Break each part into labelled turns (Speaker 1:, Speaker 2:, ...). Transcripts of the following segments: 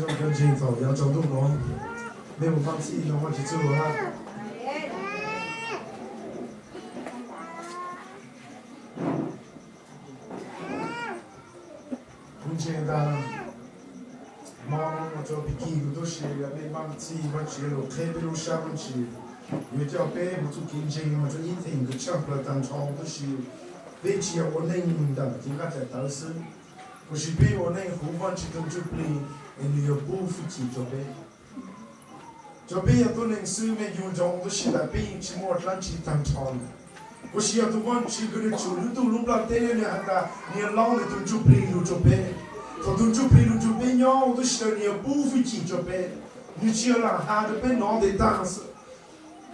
Speaker 1: 种跟前头要走路咯，没有放弃的话去做啊。跟前的，妈妈我做笔记都是要被放弃，我去了开不了下不去，因为叫背不住跟前，我这一天个抢不了当场都是，背起我能的，今天在当时。不是被我那胡放起跟住不离，你要不服气就背，就背要都能生命用着都是来背起莫乱起当场的，不是要都往起个人走路都路不带的呢，还你老的都就背路就背，他都就背路就背鸟都是你要不服气就背，你只要让他的背脑袋当时，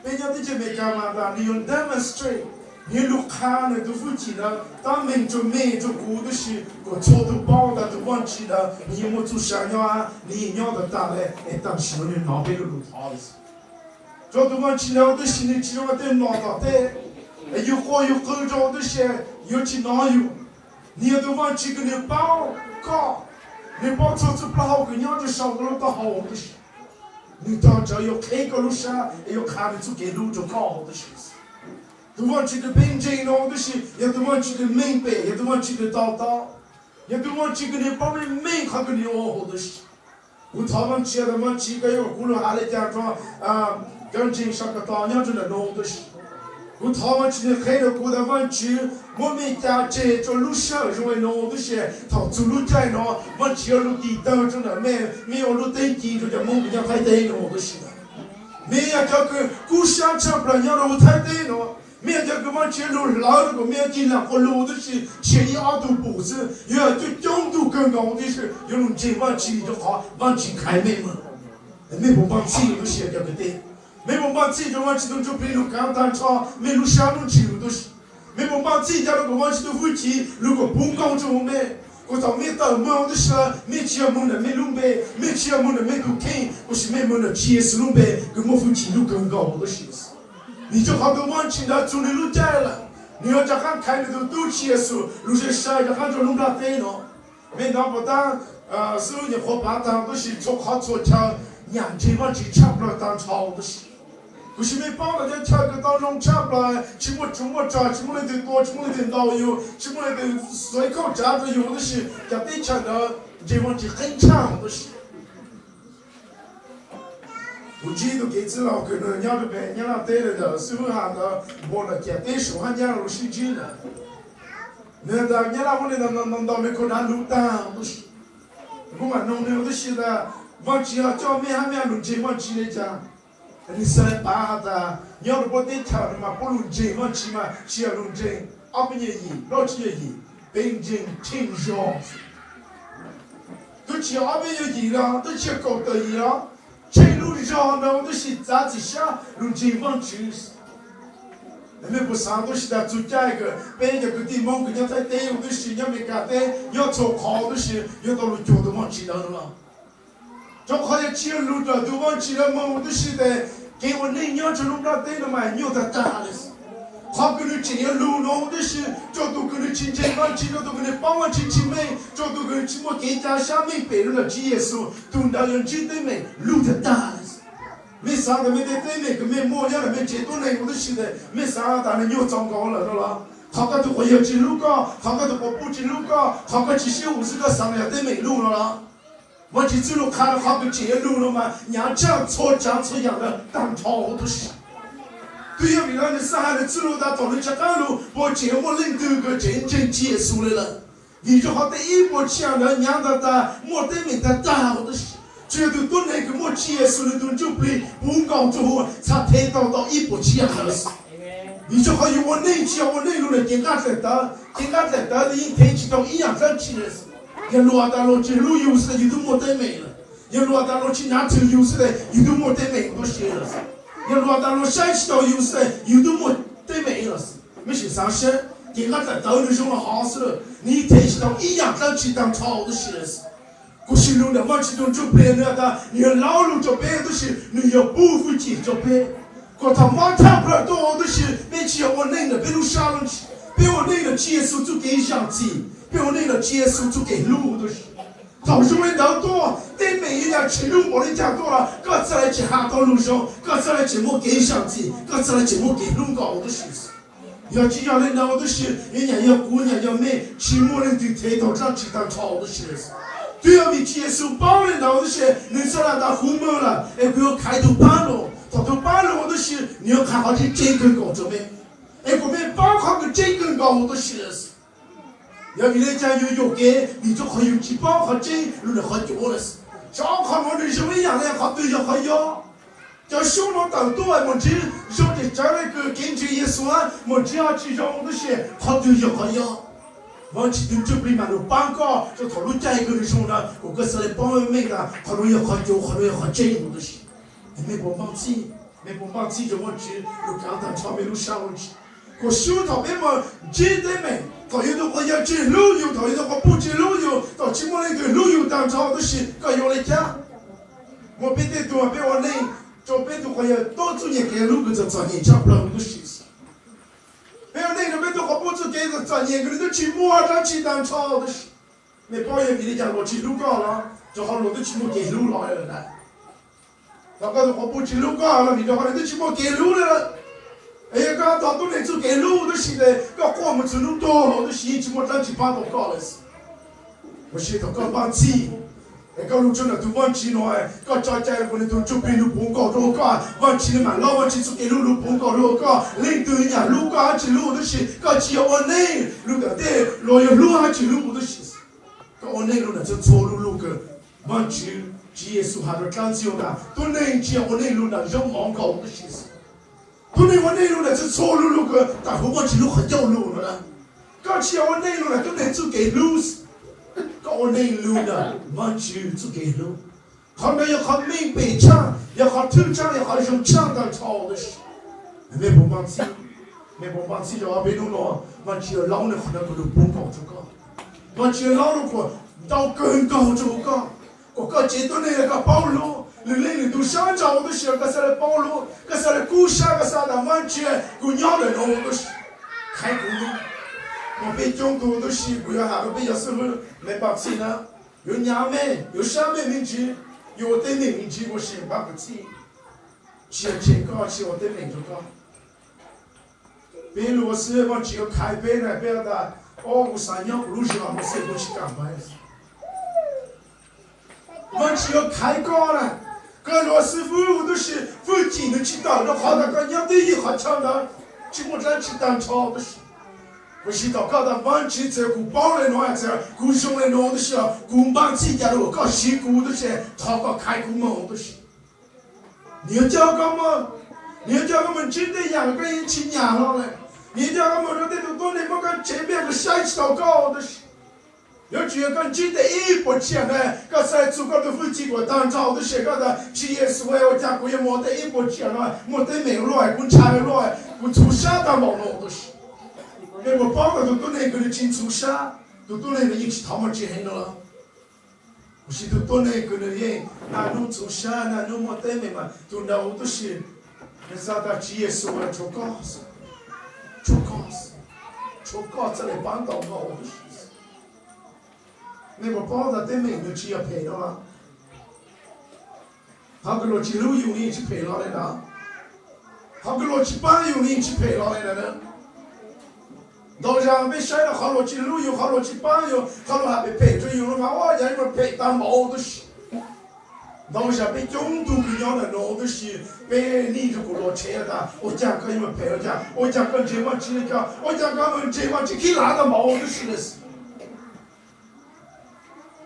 Speaker 1: 背鸟的就没干嘛的，你用 demonstrate。你路看了都服气了，当民族美族古的是个错都包的都忘记了，你莫做想要啊，你要的大嘞，当时你脑袋都路塌了，这都忘记了的是你只要在脑袋，有花有口罩的些，有去哪有，你都忘记个你包搞，你包错不好个样就少个了都好的是，你到这要开个路上，要看得出给路就搞的事。都忘记个平静咯，都是也都忘记个明白，也都忘记个道道，也都忘记个你把你明看个你哦的是。我他们吃的忘记个有葫芦下来假装啊，跟正上个大娘子的弄的是。我他们吃的开了过的忘记，我们家这做路上认为弄的是，他走路在那，忘记路地当中的没有路登记就叫蒙古人太对弄的是的。没有叫个故乡吃不了娘的我太对弄。面叫个往前路老那个面尽量和路的是前一二度不是，要最中度更高的是有种这往前就好，往前开门嘛，没不往前都写叫个对，没不往前就往前就比如刚单车，没路下路去都是，没不往前叫那个往前的夫妻，如果不高就没。我到没到梦的时候，没去要梦的没路呗，没去要梦的没路看，我是没梦的结识路呗，跟我夫妻路更高的心思。你就好多往前的走的路窄了，你要这样看的都结束，路上晒这样就弄不了对了。没当不当，手里和巴当都是做好做强，两天往前差不了当超的事。不是没帮了，在跳个当中差不了，起码抓，起码得多，起码得老有，起码得随口夹着有的是，要得抢的，这往前很长的事。我记得给子老可能伢子呗，伢那带了的，手上的摸了点，对手还伢路是紧了。那的伢那我那弄到没可能路当都是，我们弄的都是的，往前啊叫面还面路前往前来讲，你是来把的，伢子不得跳的嘛，不路前往前嘛，是要路前，阿不愿意，老子愿意，并肩挺胸，都去阿不愿意了，都去搞得意了。这路上呢，我都是咋子想，路前往前。那么不上都是在做这个，别个个地方个人在带，我都是要没干带，要做好都是要到路脚都往前了了。就好像接路的都往前了嘛，我都是在给我那娘子路那带了嘛，牛在打的是。他跟你这样路呢，我都是叫都跟你亲戚往前，叫都跟你帮我亲戚们，叫都跟你什么给家下面别人的职业数，都那样去对面路在打的是。没啥的没得对面个没模样的没阶段的，我都是的没啥的那牛长高了，对吧？他个都会要进路高，他个都不进路高，他个只是50个上来对面路了啦。我去走路看了他个街路了嘛，伢讲错样的当朝都是。对呀，为了你上海的走路到了这个路，我节目能够个真正结束了了。你就好在一步抢了伢的打，莫对面的打我都是。觉得都那个莫结束了，都就被不搞之后，才推到一步抢了是。你就好有我内气，我内路的点干在的一天起到一样上去的是。要落到路去路有时的，有都莫对面了；要落到路去拿走有时的，有都莫对面都写了是。要落到路山西到有时的，有都莫对面了是。没事上身，点干在道路上了好死了，你一天起到一样上去当超的写了是。古时路的往其中就别那的，你要老路就别都是，你要不服气就别。我他妈他不了多都是，别去我那个别路下路去，别我那个结束就给相机，别我那个结束就给路都是。头先会得多，对每一样吃路我的讲多了，各自来去下到路上，各自来去莫给相机，各自来去莫给路高的事实。要只要人老的是，人家要姑娘要美，起码人对抬头上去当超的事实。对要你接受包人老的是，你说让他胡摸了，哎，不要开头半路，头半路的是，你要看好这这根高着没？哎，我们包好个这根高的事实。要你来讲有给，你就可以去包和这，路的好多了是。照看我的什么样的好对象好要。叫小老当多啊，我只晓得将来个根据耶稣啊，我只要去让我的些好对象好要。我去跟这边嘛，都帮个，就讨论这个的时候呢，我个是来帮我们的，讨论要好久，讨论要好这样的事。没帮忙起，没帮忙起就我只有刚才朝没路上我去。我修讨别么，这得没，讨厌的话要这路游，讨厌的话不这路游，到起码那个路游当朝的事，该用来讲。我别得多，别我累。就别的话要多做点给路个这专业讲不了那个事实。没有那个别的话不做给这专业，个人都去摸上去当操的事。没保险比你讲落去路高了，就好落得去摸给路来了呢。那个的话不去路高了，你就好你都去摸给路了。哎呀，刚到都来做给路的时代，刚过么子路多了，都是去摸上去把都高了是。我现在刚把气。个路真的都忘记了哎，个在我们都这边路碰高多个，忘记了嘛，老忘记做给路碰高多个，领导人路个还是路的是，个只要我内路的对，若有路还是路的是，个我内路呢就错路个，忘记耶稣还是讲究的，都内只要我内路呢要忙搞的是，都内我内路呢就错路个，但我忘记路很要路了，个只要我内路呢都能做给路。我内路的忘记做给路，他们要靠明白唱，要靠头唱，要靠用唱当唱的事，没不忘记，没不忘记就要被弄了，忘记了老的可能个都不高这个，忘记了老的个到更高这个，我个阶段那个保罗，你那都想找的时候，个是来保罗，个是来故乡，个是来忘记，个鸟的弄的事，开工的。我被中国都习惯了，还被有时候没把气呢，有娘们，有上面名字，有对面名字，我是把不起，只要钱高，只要对面就高。比如是我只有开杯来表达，我3年不是我谁不去干嘛？我只有开高了，跟老师傅我都是附近的去到，那好那个娘的也好强的，去我这去当超的是。我是到搞到忘记这古包来弄啊，这古兄来弄的时候，古帮自家路搞西古的些，他搞开古门的些。你要叫他们，你要叫他们真的养个人去养了嘞。你叫他们说那都多年不跟前面个下一道高的些。要只要跟真的一不钱呢，个在祖国的附近我当朝的些个的，企业是为我家国也没得一不钱了，没得没有来，我差了来，我从下到毛弄的些。因我包的都那个的进出杀，都那个引起他们之间的了。我是都那个的人，那弄出杀，那弄么对没嘛，都那我都是，那啥的职业是为出高子，出高子来帮到我的事。那我包的对没有只要赔了嘛，他个罗几路有人去赔了来的，他个罗几班有人去赔了来的。到时被晒了好多去路游，好多去伴游，好多还被陪着游了嘛，我家里面陪当毛的事。到时被中途给养的弄的是，被你这个老车的，我家跟你们陪了家，我家跟这帮去家，我家跟们这帮去去拿的毛的事的事。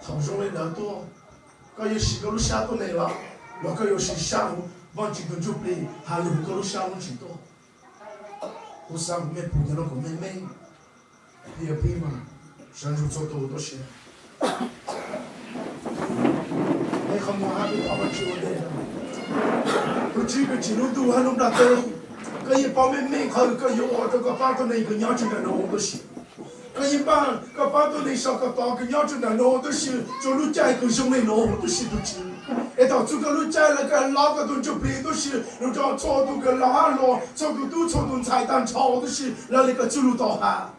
Speaker 1: 他们说的那多，个有时个路下都来了，那个有时下午往这个就被还有个路下午去多。我上面不见了个妹妹，也别嘛，上就做多多些。那个么还没他们去我那了，我这个记录都还弄不到，个一帮妹妹还有个有我这个把头那个娘亲的弄的是，个一帮个把头那上个大个娘亲的弄的是，就路家一个兄弟弄的是都知。一到这个路在那个哪个都就别都是，路上超多个拉路，超多都超多菜单超的是，那个走路到哈。